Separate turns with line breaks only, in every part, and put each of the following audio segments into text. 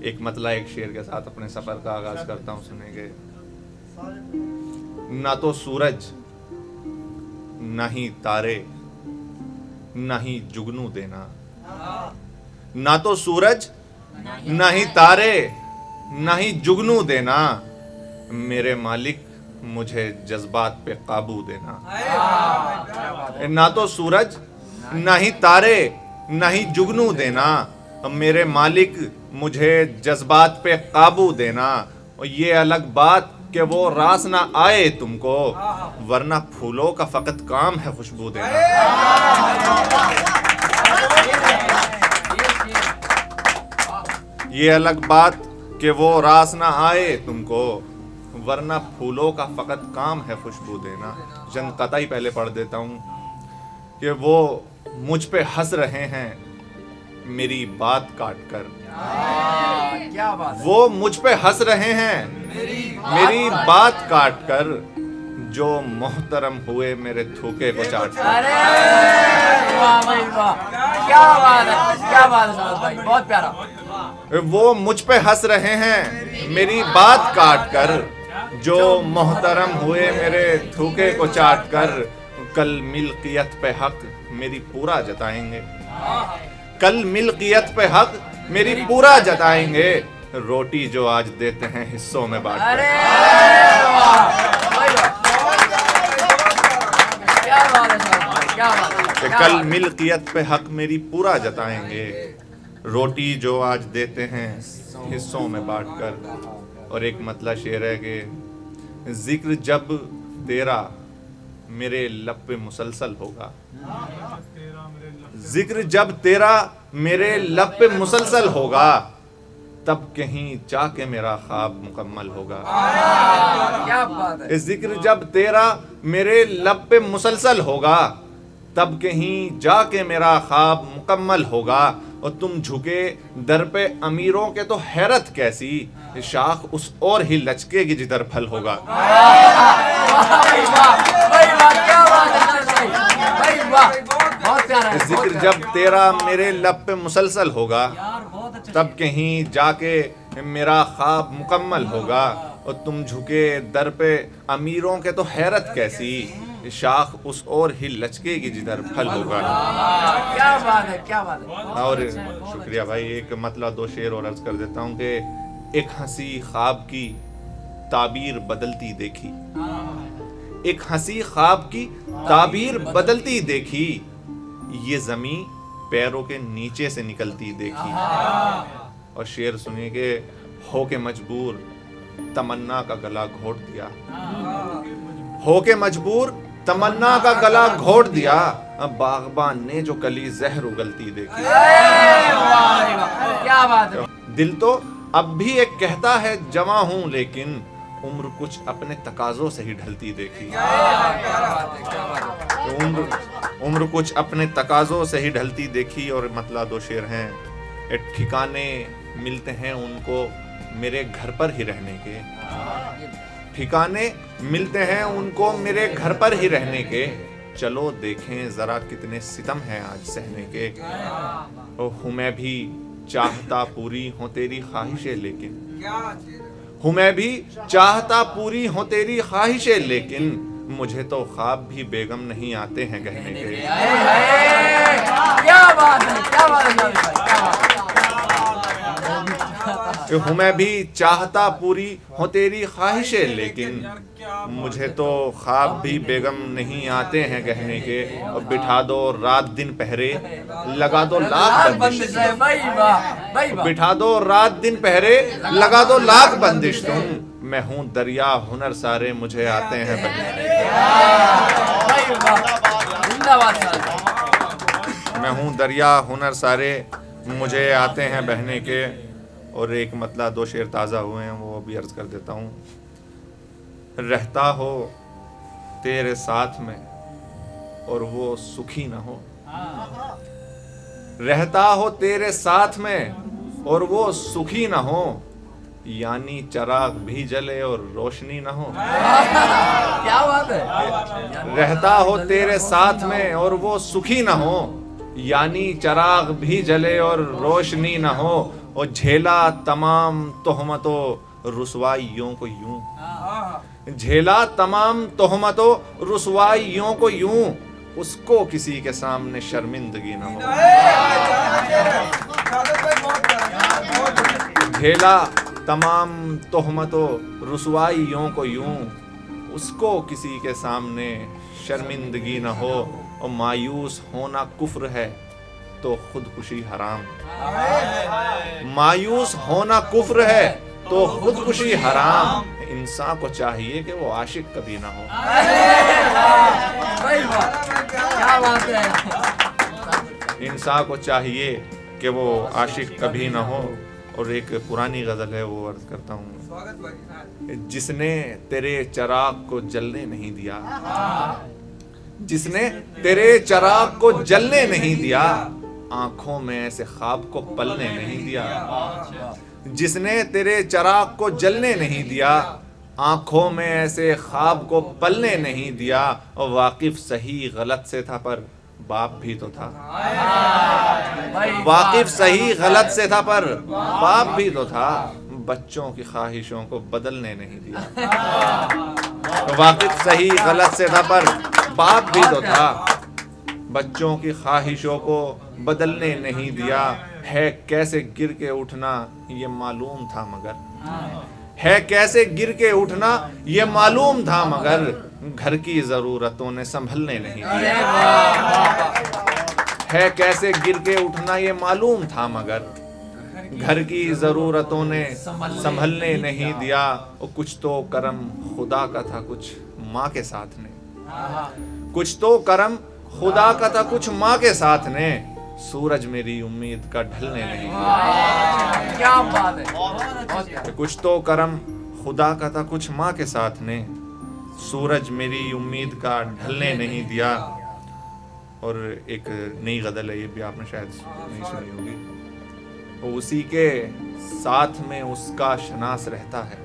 एक मतला एक शेर के साथ अपने सफर का आगाज करता हूं, सुनेंगे। ना तो सूरज ना ही तारे ना ही जुगनू देना, ना तो सूरज ना ही तारे ना ही जुगनू देना, मेरे मालिक मुझे जज्बात पे काबू देना। ना तो सूरज ना ही तारे ना ही जुगनू देना, मेरे मालिक मुझे जज्बात पे काबू देना। और ये अलग बात कि वो रास ना आए तुमको, वरना फूलों का फकत काम है खुशबू देना। ये अलग बात कि वो रास ना आए तुमको, वरना फूलों का फकत काम है खुशबू देना। चंद कतई पहले पढ़ देता हूं कि वो मुझ पे हंस रहे हैं मेरी बात काट कर।
क्या बात है।
वो मुझ पे हंस रहे हैं मेरी बात काट कर, जो मोहतरम हुए मेरे थूके को चाट कर।
अरे वाह भाई वाह, क्या बात है, क्या बात है सनत भाई, बहुत प्यारा।
वो मुझ पे हंस रहे हैं मेरी बात काट कर, जो मोहतरम हुए मेरे थूके को चाट कर। कल मिल्कियत पे हक मेरी पूरा जताएंगे, कल मिल्कियत पे हक मेरी पूरा जताएंगे, रोटी जो आज देते हैं हिस्सों में बांट।
अरे वाह भाई वाह, क्या बात है सनत भाई, क्या बात है,
कि
क्या
कल
बात है।
मिल्कियत पे हक मेरी पूरा जताएंगे, रोटी जो आज देते हैं हिस्सों में बांट कर। और एक मतला शेर है कि जिक्र जब तेरा मेरे लब पे मुसलसल होगा, जिक्र जब तेरा मेरे लब पे मुसलसल होगा, तब कहीं जाके मेरा ख्वाब मुकम्मल होगा।
क्या बात है।
जिक्र जब तेरा मेरे लब पे मुसलसल होगा, तब कहीं जाके मेरा ख्वाब मुकम्मल होगा। और तुम झुके दर पे अमीरों के तो हैरत कैसी, शाख उस और ही लचकेगी जिधर फल होगा।
भाई वाह, भाई वाह, क्या बात है सनत भाई, भाई वाह, बहुत प्यारा है, बहुत
जिक्र
प्यारा।
जब तेरा मेरे लब पे मुसलसल होगा,
यार बहुत अच्छा।
तब कहीं जाके मेरा ख्वाब मुकम्मल होगा। और तुम झुके दर पे अमीरों के तो हैरत कैसी, शाख उस और ही लचकेगी जिधर फल होगा।
क्या बात है, क्या बात है।
और शुक्रिया भाई, एक मतलब दो शेर और अर्ज कर देता हूँ कि एक हंसी ख्वाब की ताबीर बदलती देखी, एक हंसी ख्वाब की ताबीर बदलती देखी, ये जमीन पैरों के नीचे से निकलती देखी। और शेर सुनिए कि हो के मजबूर तमन्ना का गला घोट दिया, हो के मजबूर तमन्ना का गला घोट दिया, बागबान ने जो कली जहर उगलती देखी।
अरे वाह रे वाह, क्या बात है।
दिल तो अब भी एक कहता है जवां हूं, लेकिन उम्र कुछ अपने तकाजों से ही ढलती देखी।
क्या बात है, क्या बात है।
उम्र कुछ अपने तकाजों से ही ढलती देखी। और मतलब दो शेर हैं, ठिकाने मिलते हैं उनको मेरे घर पर ही रहने के, ठिकाने मिलते हैं उनको मेरे घर पर ही रहने के, चलो देखें जरा कितने सितम हैं आज सहने के। हूँ मैं भी चाहता पूरी हो तेरी ख्वाहिशें, लेकिन हूँ मैं भी चाहता पूरी हो तेरी ख्वाहिशें, लेकिन मुझे तो ख्वाब भी बेगम नहीं आते हैं कहने के।
क्या बात है, क्या बात है सनत भाई, क्या बात है।
हूँ मैं भी चाहता पूरी हो तेरी ख्वाहिशें, लेकिन मुझे तो ख्वाब भी बेगम नहीं आते हैं कहने के। और बिठा दो रात दिन पहरे, लगा दो लाख बंदिश,
भाई वाह, भाई वाह।
बिठा दो रात दिन पहरे, लगा दो लाख बंदिश तुम, मैं हूँ दरिया हुनर सारे मुझे आते हैं बहने
भाई वाह, जिंदाबाद सनत भाई।
मैं हूँ दरिया हुनर सारे मुझे आते हैं बहने के। और एक मतलब दो शेर ताज़ा हुए हैं, वो भी अर्ज कर देता हूँ। रहता हो तेरे साथ में और वो सुखी ना हो, रहता हो तेरे साथ में और वो सुखी ना हो, यानी चराग भी जले और रोशनी ना हो।
क्या बात है।
रहता हो तेरे साथ में और वो सुखी ना हो, यानी चराग भी जले और रोशनी ना हो, और झेला तमाम तोहमतों रुसवाइयों को यूं, झेला तमाम तोहमतों रुसवाइयों को यूं, उसको किसी के सामने शर्मिंदगी न हो। झेला तमाम तोहमतों रुसवाइयों को यूं, उसको किसी के सामने शर्मिंदगी न हो। और मायूस होना कुफ्र है तो खुदकुशी हराम, मायूस होना कुफ्र है तो खुदकुशी हराम। इंसान को चाहिए कि वो आशिक कभी ना हो।
क्या बात है।
इंसान को चाहिए कि वो आशिक कभी ना हो। और एक पुरानी गजल है, वो अर्ज करता हूँ। जिसने तेरे चिराग को जलने नहीं दिया, जिसने तेरे चिराग को जलने नहीं दिया, आंखों में ऐसे ख्वाब को पलने नहीं दिया। जिसने तेरे चिराग को जलने नहीं दिया, आंखों में ऐसे ख्वाब को पलने नहीं दिया। और वाकिफ सही गलत से था पर बाप भी तो था, वाकिफ सही गलत से था पर बाप भी तो था। बच्चों की ख्वाहिशों को बदलने नहीं दिया। वाकिफ सही गलत से था पर बाप भी तो था। बच्चों की ख्वाहिशों को बदलने नहीं दिया। है कैसे गिर के उठना ये मालूम था मगर, है कैसे गिर के उठना ये मालूम था मगर, घर की जरूरतों ने संभलने नहीं दिया। है कैसे गिर के उठना ये मालूम था मगर, घर की जरूरतों ने संभलने नहीं दिया। और कुछ तो करम खुदा का था कुछ माँ के साथ ने, कुछ तो करम खुदा का था कुछ माँ के साथ ने, सूरज मेरी उम्मीद का ढलने नहीं दिया।
क्या बात है।
कुछ तो करम खुदा का था कुछ माँ के साथ ने, सूरज मेरी उम्मीद का ढलने नहीं दिया। और एक नई गजल है, ये भी आपने शायद नहीं सुनी होगी। तो उसी के साथ में उसका शनास रहता है,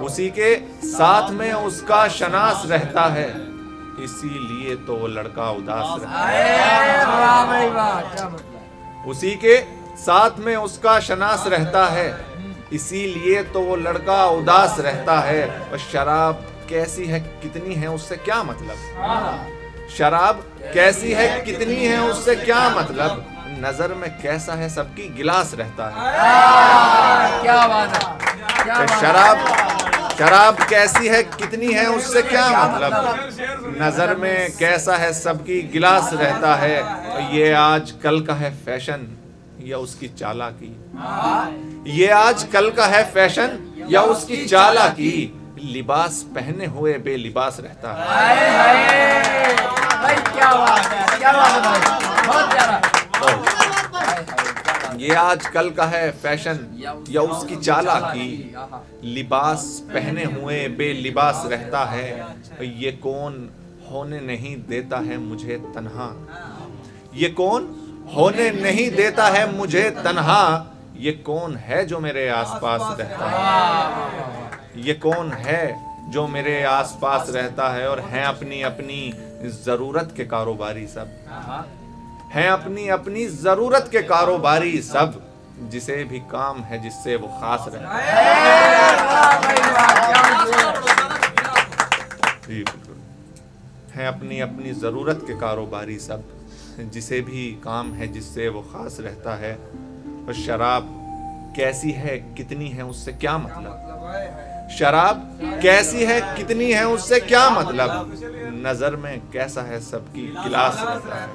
उसी के साथ में उसका शनास रहता है, इसीलिए तो वो लड़का उदास रहता है। उसी के साथ में उसका शनास रहता है, इसीलिए तो वो लड़का उदास रहता है। और शराब कैसी है कितनी है उससे क्या मतलब, शराब कैसी है कितनी है उससे क्या मतलब, नजर में कैसा है सबकी गिलास रहता है।
क्या बात है।
शराब कैसी है कितनी है उससे क्या मतलब, नजर में कैसा है सबकी गिलास रहता है। और ये आज कल का है फैशन या उसकी चालाकी, ये आज कल का है फैशन या उसकी चालाकी, लिबास पहने हुए बेलिबास रहता है।
भाई क्या बात है, क्या बात है भाई, बहुत प्यारा।
ये आज कल का है फैशन या उसकी चालाकी, लिबास पहने हुए बेलिबास रहता है। ये कौन होने नहीं देता है मुझे तन्हा, ये कौन होने नहीं देता है मुझे तन्हा, ये कौन है जो मेरे आसपास रहता है, ये कौन है जो मेरे आसपास रहता है। और हैं अपनी अपनी जरूरत के कारोबारी सब, हैं अपनी अपनी जरूरत के कारोबारी सब, जिसे भी काम है जिससे वो खास रहता है। हैं अपनी अपनी जरूरत के कारोबारी सब, जिसे भी काम है जिससे वो खास रहता है। और शराब कैसी है कितनी है उससे क्या मतलब, शराब कैसी है कितनी है उससे क्या मतलब, नजर में कैसा है सबकी गिलास रहता है।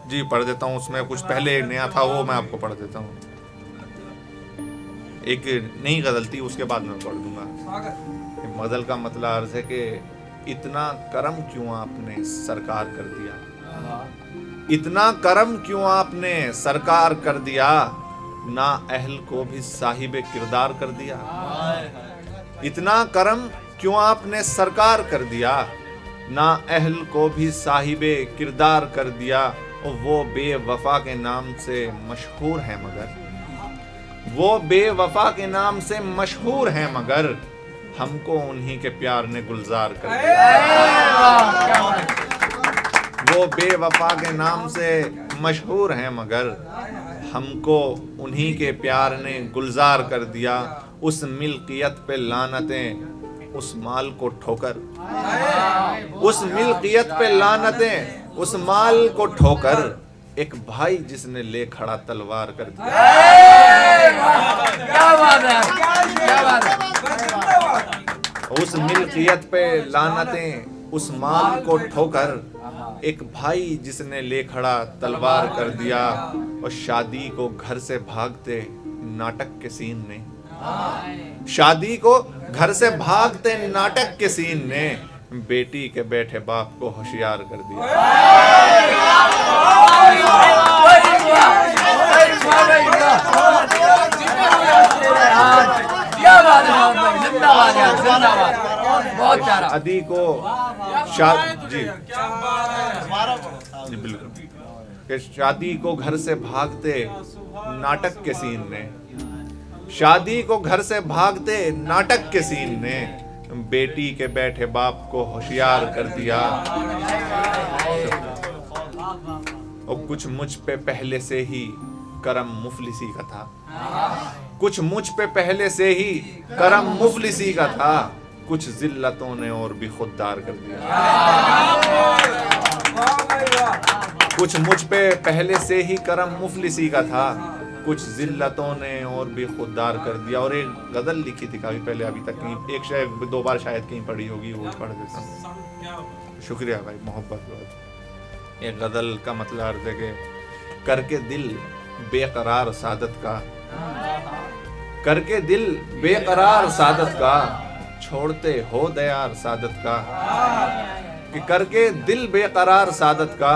जी पढ़ देता हूँ, उसमें कुछ पहले नया था वो मैं आपको पढ़ देता हूँ। एक नई गजल थी उसके बाद मैं पढ़ दूंगा। गजल का मतलब अर्ज है कि इतना करम क्यों आपने सरकार कर दिया, इतना करम क्यों आपने सरकार कर दिया, ना अहल को भी साहिबे किरदार कर दिया। इतना करम क्यों आपने सरकार कर दिया, ना अहल को भी साहिबे किरदार कर दिया। और वो बेवफा के नाम से मशहूर है मगर, वो बेवफा के नाम से मशहूर है मगर, हमको उन्हीं के प्यार ने गुलजार कर दिया। वो बेवफा के नाम से मशहूर हैं मगर हमको उन्हीं के प्यार ने गुलजार कर दिया। उस मिल्कियत पे लानतें उस माल को ठोकर, उस मिल्कियत पे लानतें उस माल को ठोकर, एक भाई जिसने ले खड़ा तलवार कर दिया।
क्या बात है, क्या बात है।
उस मिल्कियत पे लानतें उस माल को ठोकर, एक भाई जिसने ले खड़ा तलवार कर दिया। और शादी को घर से भागते नाटक के सीन ने, शादी को घर से भागते नाटक के सीन ने बेटी के बैठे बाप को होशियार कर दिया। शादी को जी बिल्कुल कि शादी को घर से भागते नाटक के सीन ने, शादी को घर से भागते नाटक के सीन ने बेटी के बैठे बाप को होशियार कर दिया। और कुछ मुझ पे पहले से ही करम मुफलिसी का था, कुछ मुझ पे पहले से ही करम मुफलिसी का था, कुछ जिल्लतों ने और भी खुददार कर दिया। कुछ मुझ पे पहले से ही करम मुफलिसी का था, कुछ जिल्लतों ने और भी खुददार कर दिया। और एक गजल लिखी थी काफी पहले, अभी तक कहीं एक शायद 2 बार शायद कहीं पढ़ी होगी, वो पढ़ देता हूँ। शुक्रिया भाई, मोहब्बत। एक गजल का मतलब अर्ज है कि करके दिल बेकरार सादत का, करके दिल बेकरार सादत का, छोड़ते हो दयार सादत का। कि करके दिल बेकरार सादत का,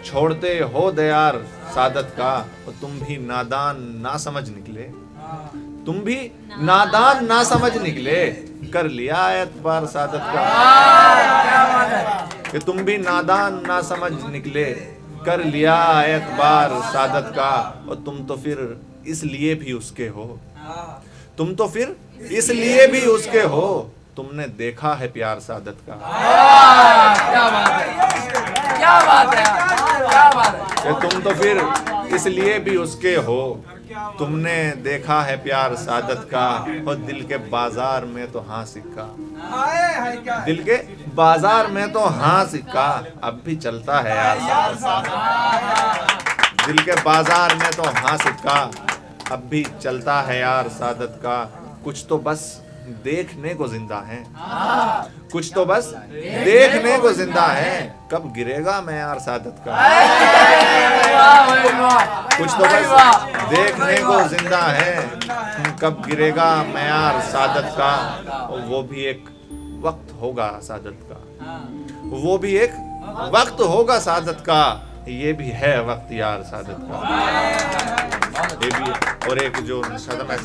छोड़ते हो दयार सादत का। और तुम भी नादान ना समझ निकले, तुम भी नादान ना समझ निकले, कर लिया एतबार सादत का। कि तुम भी नादान ना समझ निकले, कर लिया एतबार सादत का। और तुम तो फिर इसलिए भी उसके हो, तुम तो फिर इसलिए भी उसके हो, तुमने देखा है प्यार सादत का।
क्या बात है, क्या बात है, क्या बात है।
तुम तो फिर इसलिए भी उसके हो, तुमने देखा है प्यार सादत का। और दिल के बाजार में तो हाँ सिक्का, दिल के बाजार में तो हाँ सिक्का, अब भी चलता है यार सादत का। दिल के बाजार में तो हाँ सिक्का, अब भी चलता है यार सादत का। कुछ तो बस देखने को जिंदा है, कुछ तो बस देखने को जिंदा है, कब गिरेगा मैं यार सादत का। कुछ तो बस देखने को जिंदा है, कब गिरेगा मैं यार सादत का। और वो भी एक वक्त होगा सादत का, वो भी एक वक्त होगा सादत का, ये भी है वक्त यार सादत का। ये भी। और एक जो सदम है